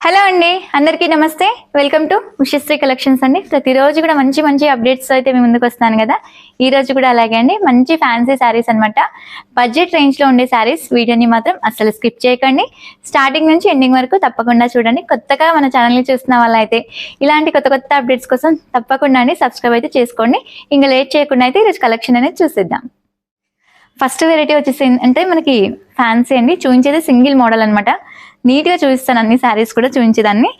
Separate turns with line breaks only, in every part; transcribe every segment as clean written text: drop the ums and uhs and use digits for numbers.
Hello అండి, అందరికీ నమస్తే. వెల్కమ్ టు ఉషశ్రీ కలెక్షన్స్ అండి. ప్రతిరోజు కూడా మంచి మంచి అప్డేట్స్ అయితే మీ ముందుకు వస్తాను కదా. ఈ రోజు కూడా అలాగే అండి, మంచి ఫ్యాన్సీ శారీస్ అనమాట. బడ్జెట్ రేంజ్లో ఉండే శారీస్. వీడియోని మాత్రం అస్సలు స్కిప్ చేయకండి. స్టార్టింగ్ నుంచి ఎండింగ్ వరకు తప్పకుండా చూడండి. కొత్తగా మన ఛానల్ని చూస్తున్న వాళ్ళైతే ఇలాంటి కొత్త కొత్త అప్డేట్స్ కోసం తప్పకుండా అండి సబ్స్క్రైబ్ అయితే చేసుకోండి. ఇంకా లేట్ చేయకుండా అయితే ఈరోజు కలెక్షన్ అనేది చూసేద్దాం. ఫస్ట్ వెరైటీ వచ్చేసి అంటే మనకి ఫ్యాన్సీ అండి. చూపించేది సింగిల్ మోడల్ అనమాట. నీట్గా చూపిస్తాను, అన్ని శారీస్ కూడా చూపించేదాన్ని.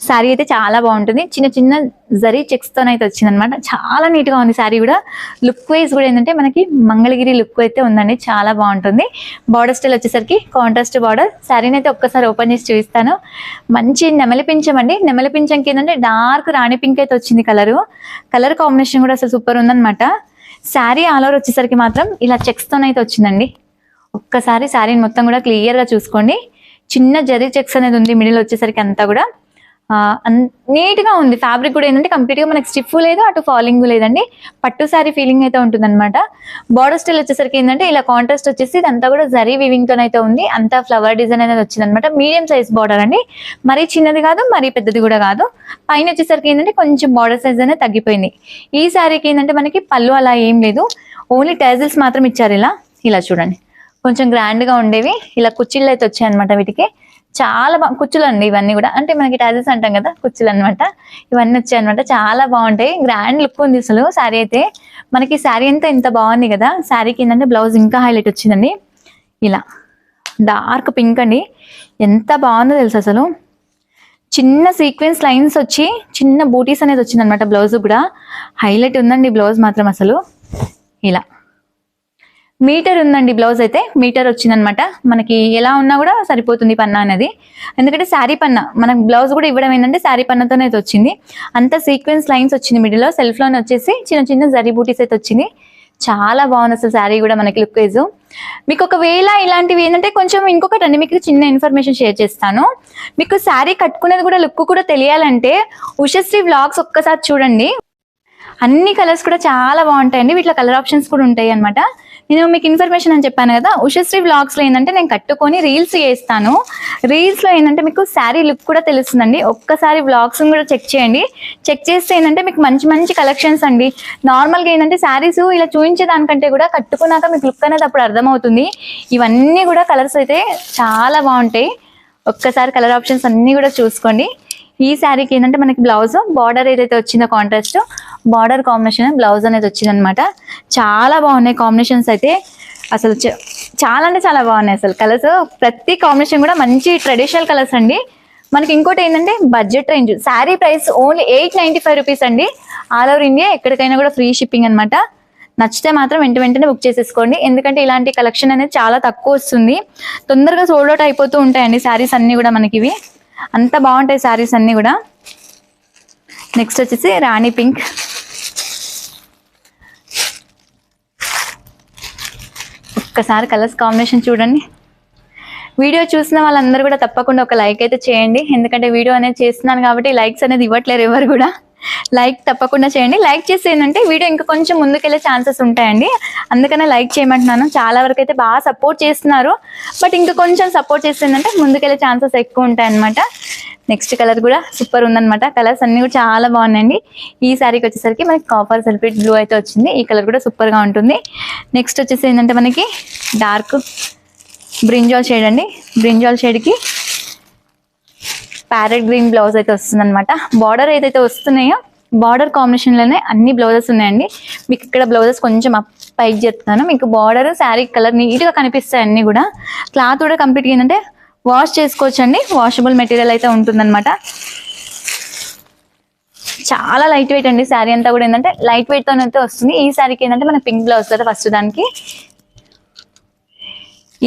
శారీ అయితే చాలా బాగుంటుంది. చిన్న చిన్న జరీ చెక్స్తో అయితే వచ్చిందనమాట. చాలా నీట్గా ఉంది శారీ కూడా. లుక్ వైజ్ కూడా ఏంటంటే మనకి మంగళగిరి లుక్ అయితే ఉందండి, చాలా బాగుంటుంది. బార్డర్ స్టైల్ వచ్చేసరికి కాంట్రాస్ట్ బార్డర్. శారీని అయితే ఒక్కసారి ఓపెన్ చేసి చూపిస్తాను. మంచి నెమలి పించం అండి. నెమలి పించంకి ఏంటంటే డార్క్ రాణి పింక్ అయితే వచ్చింది. కలర్ కాంబినేషన్ కూడా అసలు సూపర్ ఉందనమాట. శారీ ఆల్ ఓవర్ వచ్చేసరికి మాత్రం ఇలా చెక్స్తో అయితే వచ్చిందండి. ఒక్కసారి శారీని మొత్తం కూడా క్లియర్గా చూసుకోండి. చిన్న జరీ చెక్స్ అనేది ఉంది మిడిల్ వచ్చేసరికి. అంతా కూడా నీట్గా ఉంది. ఫ్యాబ్రిక్ కూడా ఏంటంటే కంప్లీట్గా మనకి స్టిఫ్ లేదు, అటు ఫాలింగ్ లేదండి. పట్టు శారీ ఫీలింగ్ అయితే ఉంటుంది అనమాట. బార్డర్ స్టైల్ వచ్చేసరికి ఏంటంటే ఇలా కాంట్రాస్ట్ వచ్చేసి ఇదంతా కూడా జరీ వీవింగ్తో అయితే ఉంది. అంతా ఫ్లవర్ డిజైన్ అనేది వచ్చింది అనమాట. మీడియం సైజ్ బార్డర్ అండి, మరీ చిన్నది కాదు మరీ పెద్దది కూడా కాదు. పైన వచ్చేసరికి ఏంటంటే కొంచెం బార్డర్ సైజ్ అనేది తగ్గిపోయింది. ఈ శారీకి ఏంటంటే మనకి పళ్ళు అలా ఏం లేదు, ఓన్లీ టైజిల్స్ మాత్రం ఇచ్చారు. ఇలా చూడండి, కొంచెం గ్రాండ్గా ఉండేవి. ఇలా కుచ్చిళ్ళు అయితే వచ్చాయన్నమాట. వీటికి చాలా కుచ్చులు అండి ఇవన్నీ కూడా. అంటే మనకి టాజెస్ అంటాం కదా, కుచ్చులు అనమాట. ఇవన్నీ వచ్చాయన్నమాట. చాలా బాగుంటాయి. గ్రాండ్ లుక్ ఉంది అసలు శారీ అయితే. మనకి శారీ అంతా ఇంత బాగుంది కదా. శారీకి ఏంటంటే బ్లౌజ్ ఇంకా హైలైట్ వచ్చిందండి. ఇలా డార్క్ పింక్ అండి, ఎంత బాగుందో తెలుసు అసలు. చిన్న సీక్వెన్స్ లైన్స్ వచ్చి చిన్న బూటీస్ అనేది వచ్చింది అనమాట. బ్లౌజ్ కూడా హైలైట్ ఉందండి. బ్లౌజ్ మాత్రం అసలు ఇలా మీటర్ ఉందండి. బ్లౌజ్ అయితే మీటర్ వచ్చిందనమాట. మనకి ఎలా ఉన్నా కూడా సరిపోతుంది పన్నా అనేది. ఎందుకంటే శారీ పన్నా మనకు బ్లౌజ్ కూడా ఇవ్వడం ఏంటంటే శారీ పన్నతోనే అయితే వచ్చింది. అంత సీక్వెన్స్ లైన్స్ వచ్చింది. మిడిల్లో సెల్ఫ్లోనే వచ్చేసి చిన్న చిన్న జరీ బూటీస్ అయితే వచ్చింది. చాలా బాగుంది అసలు శారీ కూడా మనకి లుక్ వైజ్. మీకు ఒకవేళ ఇలాంటివి ఏంటంటే కొంచెం ఇంకొకటి అండి, మీకు చిన్న ఇన్ఫర్మేషన్ షేర్ చేస్తాను. మీకు శారీ కట్టుకునేది కూడా లుక్ కూడా తెలియాలంటే ఉషశ్రీ వ్లాగ్స్ ఒక్కసారి చూడండి. అన్ని కలర్స్ కూడా చాలా బాగుంటాయండి. వీటిలో కలర్ ఆప్షన్స్ కూడా ఉంటాయి అనమాట. నేను మీకు ఇన్ఫర్మేషన్ అని చెప్పాను కదా. ఉషశ్రీ వ్లాగ్స్లో ఏంటంటే నేను కట్టుకొని రీల్స్ చేస్తాను. రీల్స్లో ఏంటంటే మీకు శారీ లుక్ కూడా తెలుస్తుందండి. ఒక్కసారి వ్లాగ్స్ కూడా చెక్ చేయండి. చెక్ చేస్తే ఏంటంటే మీకు మంచి మంచి కలెక్షన్స్ అండి. నార్మల్గా ఏంటంటే శారీస్ ఇలా చూపించే దానికంటే కూడా కట్టుకున్నాక మీకు లుక్ అనేది అప్పుడు అర్థమవుతుంది. ఇవన్నీ కూడా కలర్స్ అయితే చాలా బాగుంటాయి. ఒక్కసారి కలర్ ఆప్షన్స్ అన్నీ కూడా చూసుకోండి. ఈ శారీకి ఏంటంటే మనకి బ్లౌజ్ బార్డర్ ఏదైతే వచ్చిందో కాంట్రాస్ట్ బార్డర్ కాంబినేషన్ బ్లౌజ్ అనేది వచ్చింది అనమాట. చాలా బాగున్నాయి కాంబినేషన్స్ అయితే. అసలు చాలా అంటే చాలా బాగున్నాయి అసలు కలర్స్. ప్రతి కాంబినేషన్ కూడా మంచి ట్రెడిషనల్ కలర్స్ అండి. మనకి ఇంకోటి ఏంటంటే budget range. Sari price only 895 rupees అండి. ఆల్ ఓవర్ ఇండియా ఎక్కడికైనా కూడా ఫ్రీ షిప్పింగ్ అనమాట. నచ్చితే మాత్రం వెంటనే బుక్ చేసేసుకోండి. ఎందుకంటే ఇలాంటి కలెక్షన్ అనేది చాలా తక్కువ వస్తుంది. తొందరగా సోల్డ్ అవుట్ అయిపోతూ ఉంటాయండి శారీస్ అన్నీ కూడా మనకి. ఇవి అంత బాగుంటాయి శారీస్ అన్నీ కూడా. నెక్స్ట్ వచ్చేసి రాణి పింక్. ఒక్కసారి కలర్స్ కాంబినేషన్ చూడండి. వీడియో చూసిన వాళ్ళందరూ కూడా తప్పకుండా ఒక లైక్ అయితే చేయండి. ఎందుకంటే వీడియో అనేది చేస్తున్నాను కాబట్టి లైక్స్ అనేది ఇవ్వట్లేరు ఎవరు కూడా. లైక్ తప్పకుండా చేయండి. లైక్ చేస్తే ఏంటంటే వీడియో ఇంకా కొంచెం ముందుకెళ్ళే ఛాన్సెస్ ఉంటాయండి. అందుకనే లైక్ చేయమంటున్నాను. చాలా వరకు అయితే బాగా సపోర్ట్ చేస్తున్నారు. బట్ ఇంకా కొంచెం సపోర్ట్ చేస్తే ఏంటంటే ముందుకెళ్ళే ఛాన్సెస్ ఎక్కువ ఉంటాయన్నమాట. నెక్స్ట్ కలర్ కూడా సూపర్ ఉందన్నమాట. కలర్స్ అన్ని కూడా చాలా బాగున్నాయండి. ఈ శారీకి వచ్చేసరికి మనకి కాపర్ సల్ఫేట్ బ్లూ అయితే వచ్చింది. ఈ కలర్ కూడా సూపర్గా ఉంటుంది. నెక్స్ట్ వచ్చేసి ఏంటంటే మనకి డార్క్ బ్రింజాల్ షేడ్ అండి. బ్రింజాల్ షేడ్కి ప్యారెట్ గ్రీన్ బ్లౌజ్ అయితే వస్తుంది అనమాట. బార్డర్ ఏదైతే వస్తున్నాయో బార్డర్ కాంబినేషన్లోనే అన్ని బ్లౌజెస్ ఉన్నాయండి. మీకు ఇక్కడ బ్లౌజెస్ కొంచెం పైకి చెప్తాను. మీకు బార్డర్ శారీ కలర్ నీట్గా కనిపిస్తాయి అన్నీ కూడా. క్లాత్ కూడా కంప్లీట్గా ఏంటంటే వాష్ చేసుకోవచ్చండి. వాషబుల్ మెటీరియల్ అయితే ఉంటుందన్నమాట. చాలా లైట్ వెయిట్ అండి. శారీ అంతా కూడా ఏంటంటే లైట్ వెయిట్తో అయితే వస్తుంది. ఈ శారీకి ఏంటంటే మన పింక్ బ్లౌజ్ కదా ఫస్ట్ దానికి.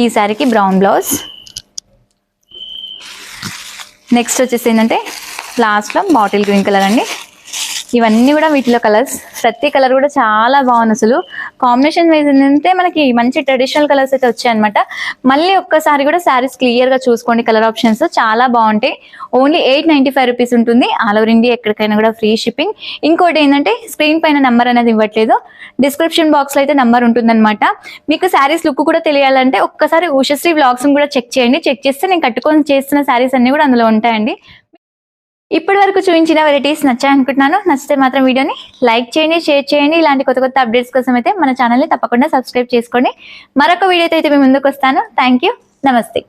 ఈ శారీకి బ్రౌన్ బ్లౌజ్. నెక్స్ట్ వచ్చేసి ఏంటంటే లాస్ట్లో బాటిల్ గ్రీన్ కలర్ అండి. ఇవన్నీ కూడా వీటిలో కలర్స్. ప్రతి కలర్ కూడా చాలా బాగుంది అసలు. కాంబినేషన్ వైజ్ ఏంటంటే మనకి మంచి ట్రెడిషనల్ కలర్స్ అయితే వచ్చాయన్నమాట. మళ్ళీ ఒక్కసారి కూడా శారీస్ క్లియర్గా చూసుకోండి. కలర్ ఆప్షన్స్ చాలా బాగుంటాయి. ఓన్లీ 895 రూపీస్ ఉంటుంది. ఆల్ ఓవర్ ఇండియా ఎక్కడికైనా కూడా ఫ్రీ షిప్పింగ్. ఇంకోటి ఏంటంటే స్క్రీన్ పైన నెంబర్ అనేది ఇవ్వట్లేదు, డిస్క్రిప్షన్ బాక్స్లో అయితే నెంబర్ ఉంటుందన్నమాట. మీకు శారీస్ లుక్ కూడా తెలియాలంటే ఒక్కసారి ఉషశ్రీ వ్లాగ్స్ కూడా చెక్ చేయండి. చెక్ చేస్తే నేను కట్టుకొని చేస్తున్న శారీస్ అన్ని కూడా అందులో ఉంటాయండి. ఇప్పటి వరకు చూపించిన వెరైటీస్ నచ్చాయి అనుకుంటున్నాను. నచ్చితే మాత్రం వీడియోని లైక్ చేయండి, షేర్ చేయండి. ఇలాంటి కొత్త కొత్త అప్డేట్స్ కోసం అయితే మన ఛానల్ని తప్పకుండా సబ్స్క్రైబ్ చేసుకోండి. మరొక వీడియోతో అయితే మేము ముందుకు వస్తాను. Thank you. నమస్తే.